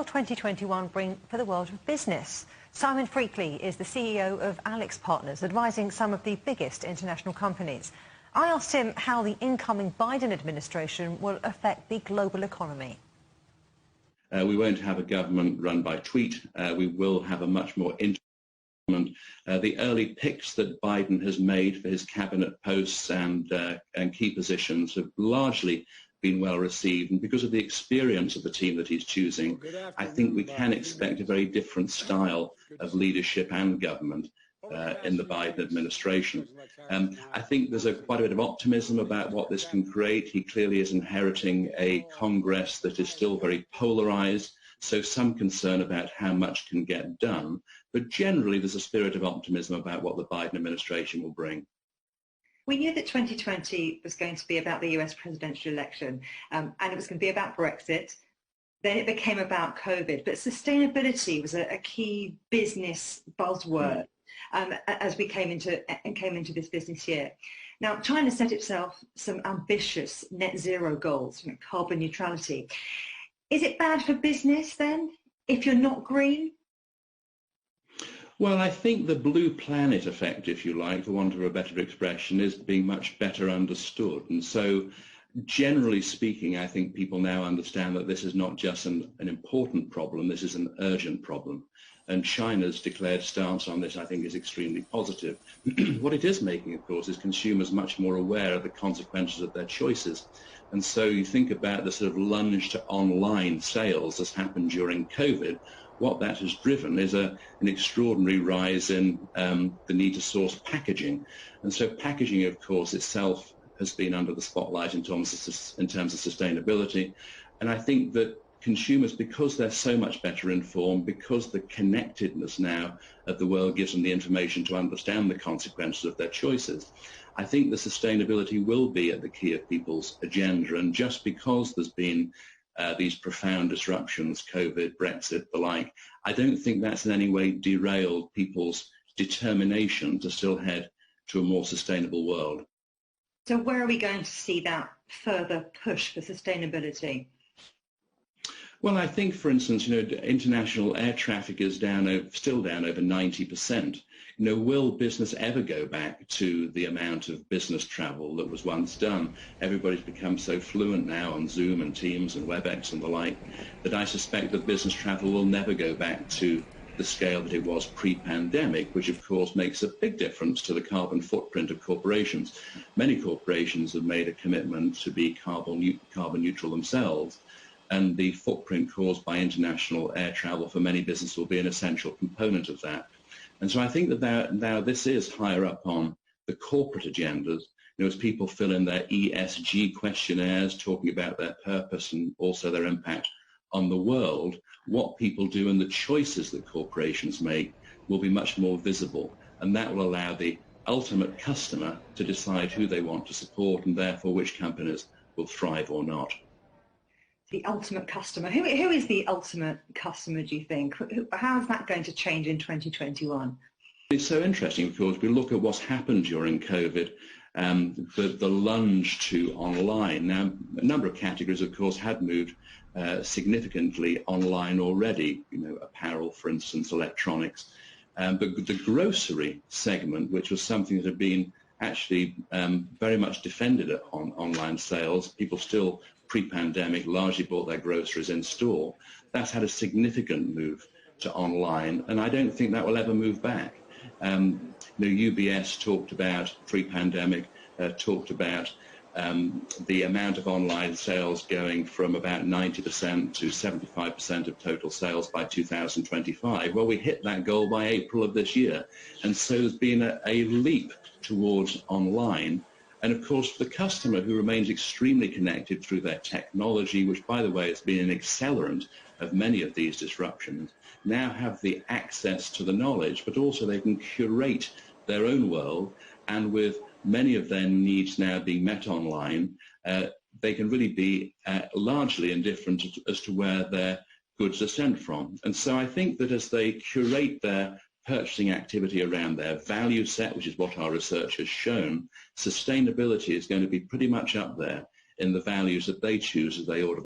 will 2021 bring for the world of business? Simon Freakley is the CEO of Alex Partners, advising some of the biggest international companies. I asked him how the incoming Biden administration will affect the global economy. We won't have a government run by tweet. We will have a much more government. The early picks that Biden has made for his cabinet posts and key positions have largely been well received, and because of the experience of the team that he's choosing, I think we can expect a very different style of leadership and government in the Biden administration. I think there's quite a bit of optimism about what this can create. He clearly is inheriting a Congress that is still very polarized, so some concern about how much can get done, but generally there's a spirit of optimism about what the Biden administration will bring. We knew that 2020 was going to be about the US presidential election, and it was going to be about Brexit. Then it became about COVID, but sustainability was a key business buzzword as we came into this business year. Now, China set itself some ambitious net zero goals, carbon neutrality. Is it bad for business then, if you're not green? Well, I think the blue planet effect, if you like, for want of a better expression, is being much better understood. And so, generally speaking, I think people now understand that this is not just an important problem, this is an urgent problem. And China's declared stance on this, I think, is extremely positive. What it is making, of course, is consumers much more aware of the consequences of their choices. And so you think about the sort of lunge to online sales that's happened during COVID. What that has driven is an extraordinary rise in the need to source packaging. And so packaging, of course, itself has been under the spotlight in terms of sustainability. And I think that consumers, because they're so much better informed, because the connectedness now of the world gives them the information to understand the consequences of their choices, I think the sustainability will be at the key of people's agenda. And just because there's been these profound disruptions, COVID, Brexit, the like, I don't think that's in any way derailed people's determination to still head to a more sustainable world. So where are we going to see that further push for sustainability? Well, I think, for instance, international air traffic is still down over 90%. Will business ever go back to the amount of business travel that was once done? Everybody's become so fluent now on Zoom and Teams and WebEx and the like that I suspect that business travel will never go back to the scale that it was pre-pandemic, which of course makes a big difference to the carbon footprint of corporations. Many corporations have made a commitment to be carbon neutral themselves, and the footprint caused by international air travel for many businesses will be an essential component of that. And so I think that now this is higher up on the corporate agendas, as people fill in their ESG questionnaires talking about their purpose and also their impact on the world, what people do and the choices that corporations make will be much more visible, and that will allow the ultimate customer to decide who they want to support and therefore which companies will thrive or not. The ultimate customer. Who is the ultimate customer, do you think? How is that going to change in 2021? It's so interesting because we look at what's happened during COVID, the lunge to online. Now, a number of categories, of course, had moved significantly online already, apparel, for instance, electronics. But the grocery segment, which was something that had been actually very much defended on online sales, people still pre-pandemic largely bought their groceries in store. That's had a significant move to online, and I don't think that will ever move back. UBS talked about pre-pandemic, talked about the amount of online sales going from about 90% to 75% of total sales by 2025. Well, we hit that goal by April of this year, and so there's been a leap towards online. And of course, the customer, who remains extremely connected through their technology, which, by the way, has been an accelerant of many of these disruptions, now have the access to the knowledge, but also they can curate their own world. And with many of their needs now being met online, they can really be largely indifferent as to where their goods are sent from. And so I think that as they curate their purchasing activity around their value set, which is what our research has shown, sustainability is going to be pretty much up there in the values that they choose as they order